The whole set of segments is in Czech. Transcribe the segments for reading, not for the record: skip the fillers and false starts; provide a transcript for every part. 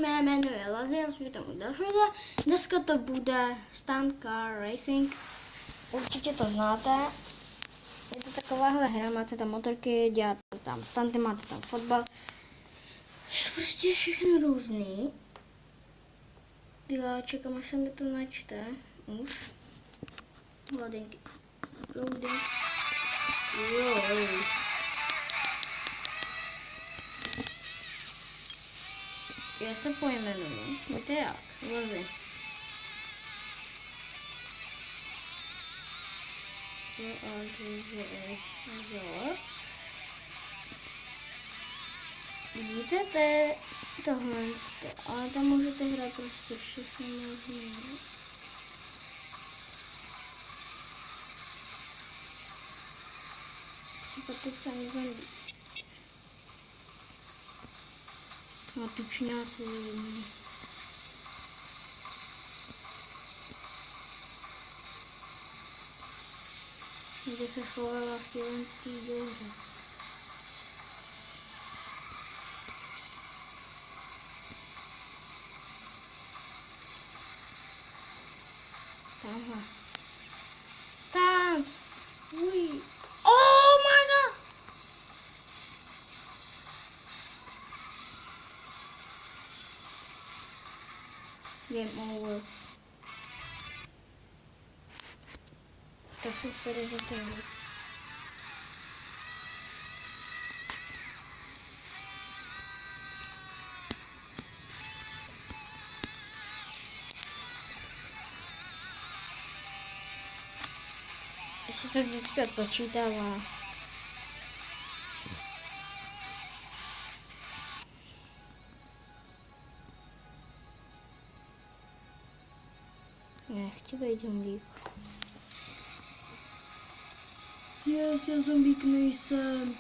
Mé jméno je Lazi a vítám u dalšího videa. Dneska to bude Stunt Car Racing. Určitě to znáte. Je to takováhle hra, máte tam motorky, děláte tam stunty, máte tam fotbal. Prostě všechno různý. Já čekám, až se mi to načte. Už. Loading. Loading. Já se pojmenuji. Víte jak? Lazi. Vidíte, to je tohle, ale tam můžete hrát prostě všechno možné. Třeba teď jsem zombie. No tučňáci. Kde se chovala v tělenský bouře. Tamhle. Stand! Uj! Oh my god! Game over. To jsou tady za tohle. Se to vždycky odpočítává. Nechci být zombík. Yes, já zombík nejsem.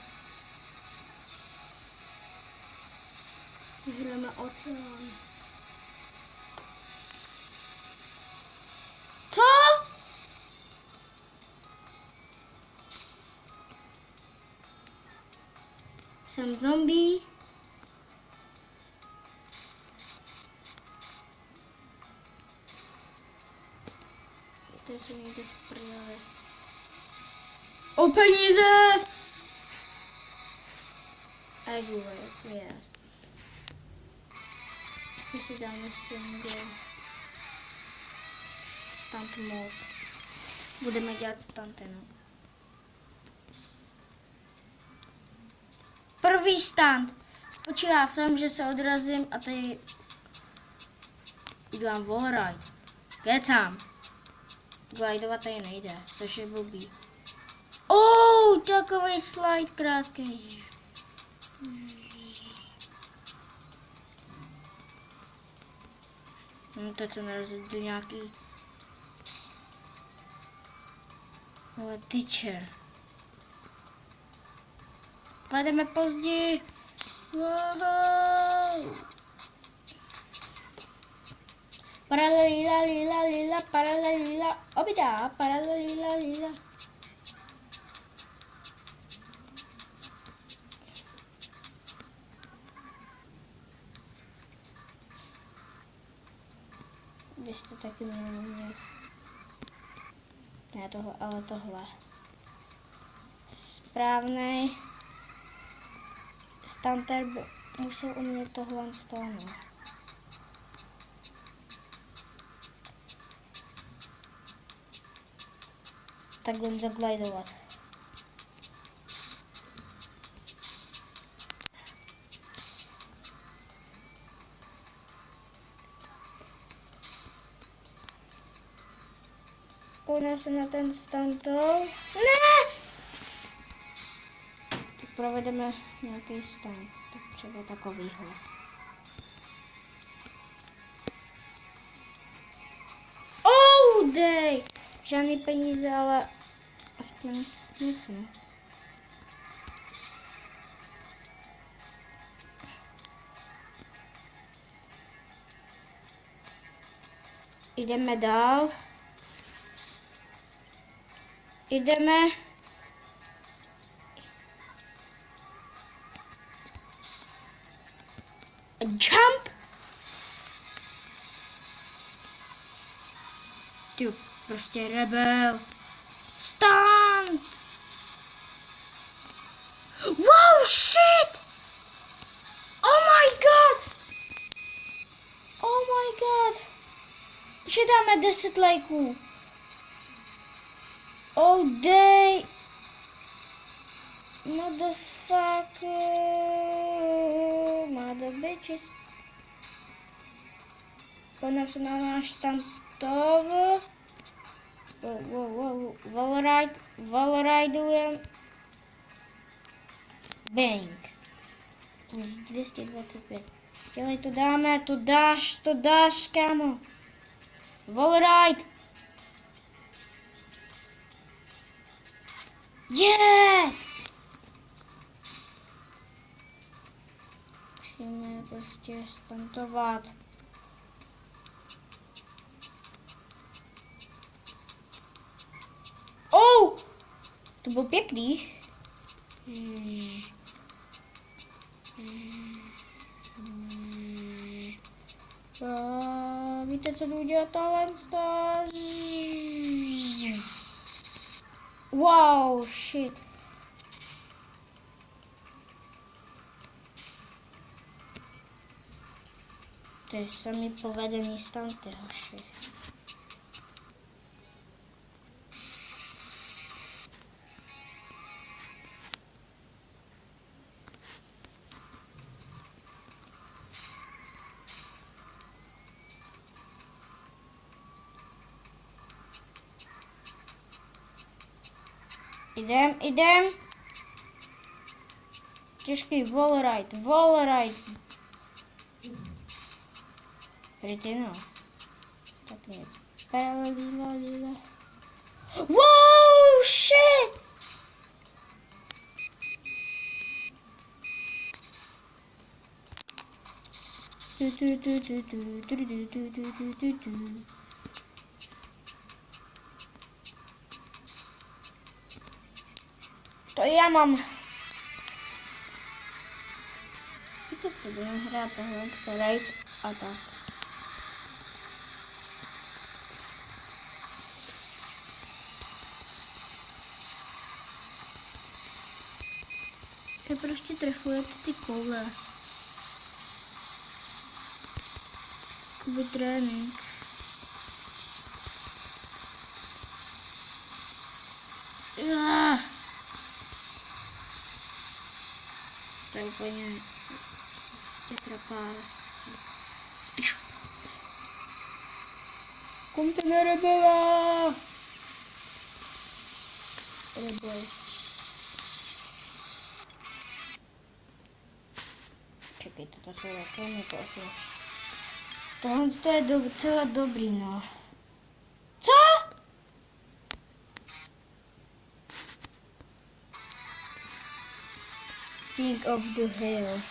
Hrajeme oceán. Co? Jsem zombie. To je někde v prdeli. O peníze! Agule, yes. My si dáme single. Stunt mode. Budeme dělat stunty, no. První stunt spočívá v tom, že se odrazím a tady udělám wallride. Kecám. Glidovat tady nejde, což je blbý. Takový slide krátký. No to co nerozjedu nějaký tyče. Pojedeme později. Wow. Paralalila, lila, lila, paralalila, obida, paralalila, lila. Vy jste taky měli. Ne tohle, ale tohle. Správnej stunter by musel umět tohle stanu. Takhle zaglidovat. Kouknu se na ten stuntou. Ne! Tak provedeme nějaký stunt. Tak třeba takovýhle. Dej! Žádný peníze, ale aspoň něco. Jdeme dál. Jdeme. Jump! Ty prostě rebel. Stand! Wow, shit! Oh my god! Oh my god! Že dáme 10 lajků. Oh day! Motherfucker! Mother bitches. Podám se na náš stantov. Valoridujem. Bang. Už 225. Dělej, to dáš, kámo. Valoride. Yes! Musíme prostě stantovat. Oh! To byl pěkný. Víte, co jdu udělat talent? Wow, shit. To je samý povedený stanty, hoši. Idem. Těžký Valoride. Rytino. Tak nic. Paralelila. Wow, shit! To já mám. Víte co, budeme hrát tohle Rage a tak. Vy prostě trefujete ty koule. Jakoby trénink. To je úplně trapás. Kom ten rebela! Rebel. Čekejte, to jsou takové prosím. Tohle je docela dobrý, no. Co? King of the Hill.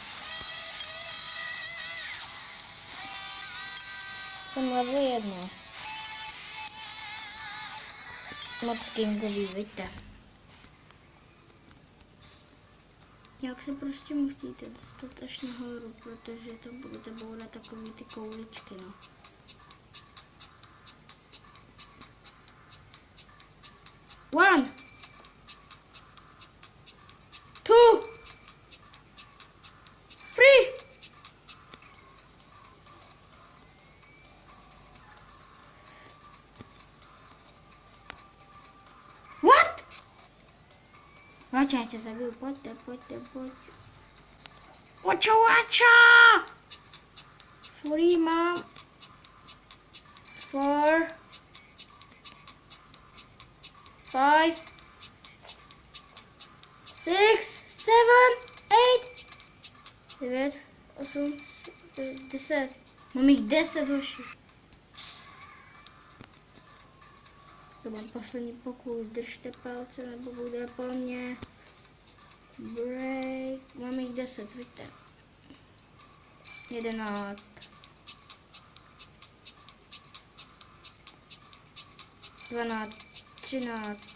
Jsem level 1. Moc kingový, víte. Jak se prostě musíte dostat až nahoru, protože tam budete bourat takový ty kouličky, no. One! Two! Three! What? Vača, já tě zabiju, pojďte. Vača! Sorry, mom. 4 5 6 7 8 9 8 10. Mám jich 10 hoši. To mám poslední pokus, držte palce, nebo bude po mně. Break, mám jich 10, víte. 11. 12, 13.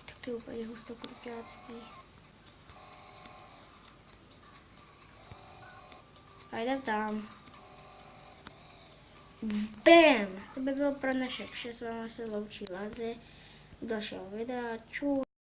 Tak to je úplně hustokruťácký. A jdem tam. Bam! To by bylo pro dnešek vše, s vámi se loučí Lazy u dalšího videa. Čus.